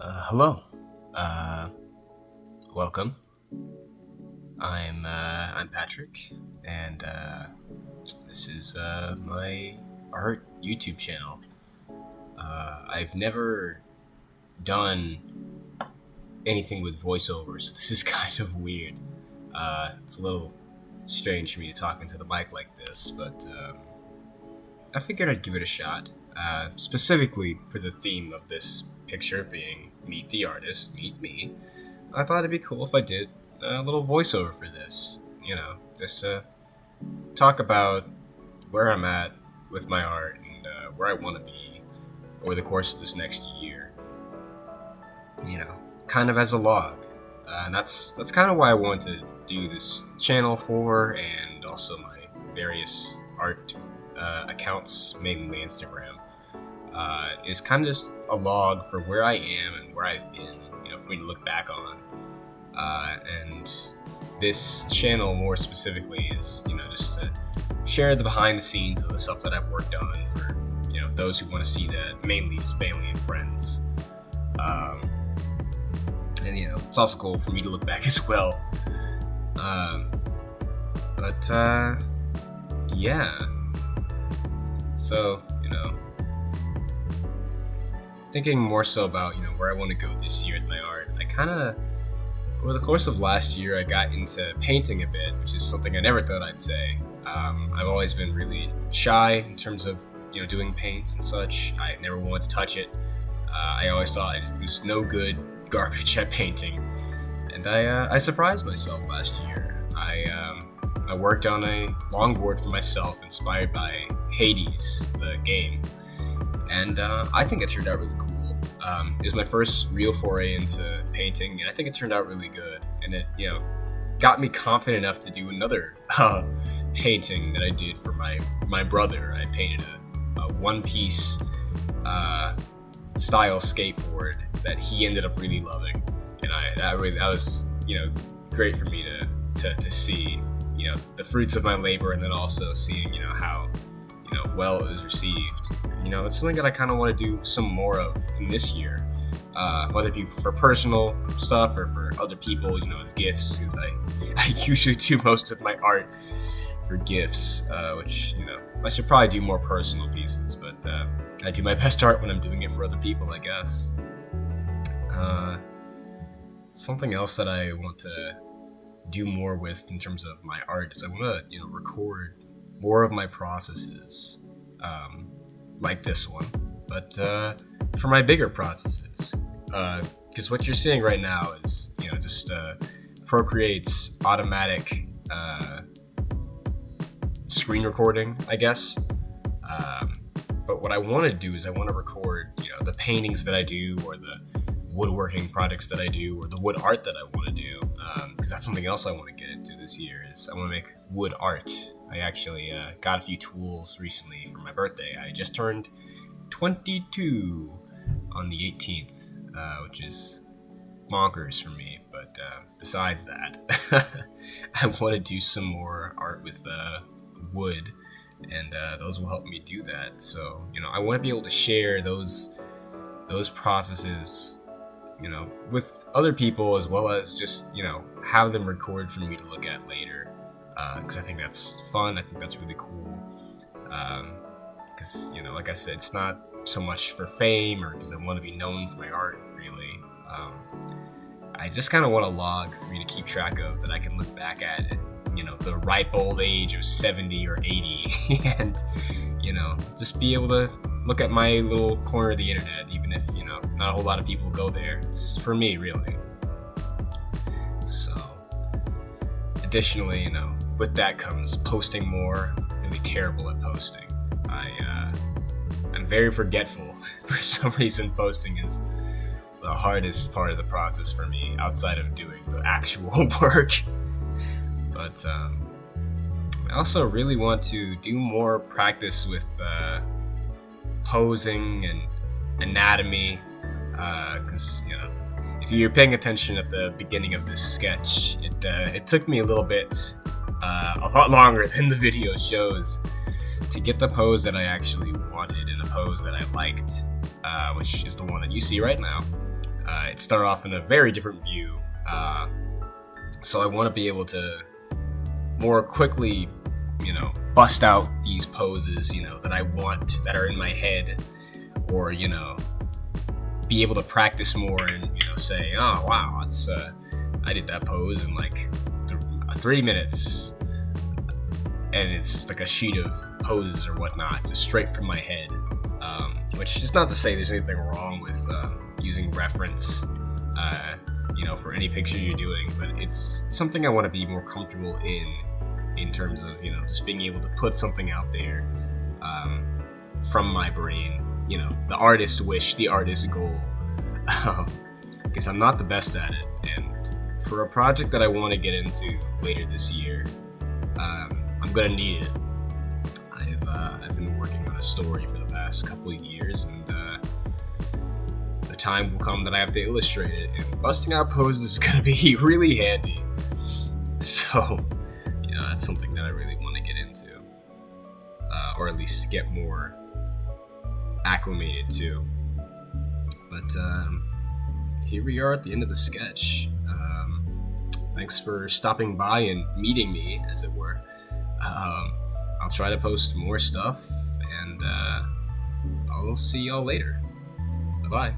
Hello. Uh, Welcome. I'm Patrick, and this is my art YouTube channel. I've never done anything with voiceovers, so this is kind of weird. It's a little strange for me to talk into the mic like this, but I figured I'd give it a shot. Specifically for the theme of this picture being Meet the Artist, Meet Me. I thought it'd be cool if I did a little voiceover for this, just to talk about where I'm at with my art and where I want to be over the course of this next year. Kind of as a log. And that's kind of why I wanted to do this channel for, and also my various art accounts, mainly Instagram. Is kind of just a log for where I am and where I've been, for me to look back on. And this channel, more specifically, is, just to share the behind the scenes of the stuff that I've worked on for, those who want to see that, mainly as family and friends. And, it's also cool for me to look back as well. Yeah. So, thinking more so about, where I want to go this year with my art. Over the course of last year, I got into painting a bit, which is something I never thought I'd say. I've always been really shy in terms of, doing paints and such. I never wanted to touch it. I always thought I was no good, garbage at painting. And I surprised myself last year. I worked on a longboard for myself, inspired by Hades, the game. And I think it turned out really cool. It was my first real foray into painting, and I think it turned out really good. And it, got me confident enough to do another painting that I did for my brother. I painted a one-piece style skateboard that he ended up really loving, and that was great for me to see the fruits of my labor, and then also seeing how well it was received. It's something that I kind of want to do some more of in this year, whether it be for personal stuff or for other people, as gifts, because I usually do most of my art for gifts, which, I should probably do more personal pieces, but I do my best art when I'm doing it for other people, I guess. Something else that I want to do more with in terms of my art is I want to, record more of my processes, like this one, but for my bigger processes, because what you're seeing right now is, just Procreate's automatic screen recording, I guess. But what I want to do is I want to record, the paintings that I do, or the woodworking projects that I do, or the wood art that I want to do, because that's something else I want to get into this year. Is I want to make wood art. I actually got a few tools recently for my birthday. I just turned 22 on the 18th, which is bonkers for me. But besides that, I want to do some more art with wood, and those will help me do that. So, I want to be able to share those processes, with other people, as well as just, have them record for me to look at later. Because I think that's fun. I think that's really cool. Because, like I said, it's not so much for fame or because I want to be known for my art, really. I just kind of want a log for me to keep track of that I can look back at the ripe old age of 70 or 80 and, just be able to look at my little corner of the internet, even if, not a whole lot of people go there. It's for me, really. So, additionally, with that comes posting more. I'm really terrible at posting. I'm very forgetful. For some reason, posting is the hardest part of the process for me, outside of doing the actual work. But I also really want to do more practice with posing and anatomy, because if you're paying attention at the beginning of this sketch, it took me a little bit, a lot longer than the video shows, to get the pose that I actually wanted and a pose that I liked, which is the one that you see right now. it started off in a very different view. So I want to be able to more quickly, bust out these poses, that I want, that are in my head, or, be able to practice more and, say, oh, wow, I did that pose in like 3 minutes. And it's just like a sheet of poses or whatnot, just straight from my head. Which is not to say there's anything wrong with using reference, for any picture you're doing, but it's something I want to be more comfortable in terms of, just being able to put something out there from my brain, the artist wish, the artist goal, because I'm not the best at it. And for a project that I want to get into later this year, I'm gonna need it. I've been working on a story for the past couple of years, and the time will come that I have to illustrate it, and busting out poses is gonna be really handy. So, that's something that I really want to get into, or at least get more acclimated to. But here we are at the end of the sketch. Thanks for stopping by and meeting me, as it were. I'll try to post more stuff, and I'll see y'all later. Bye-bye.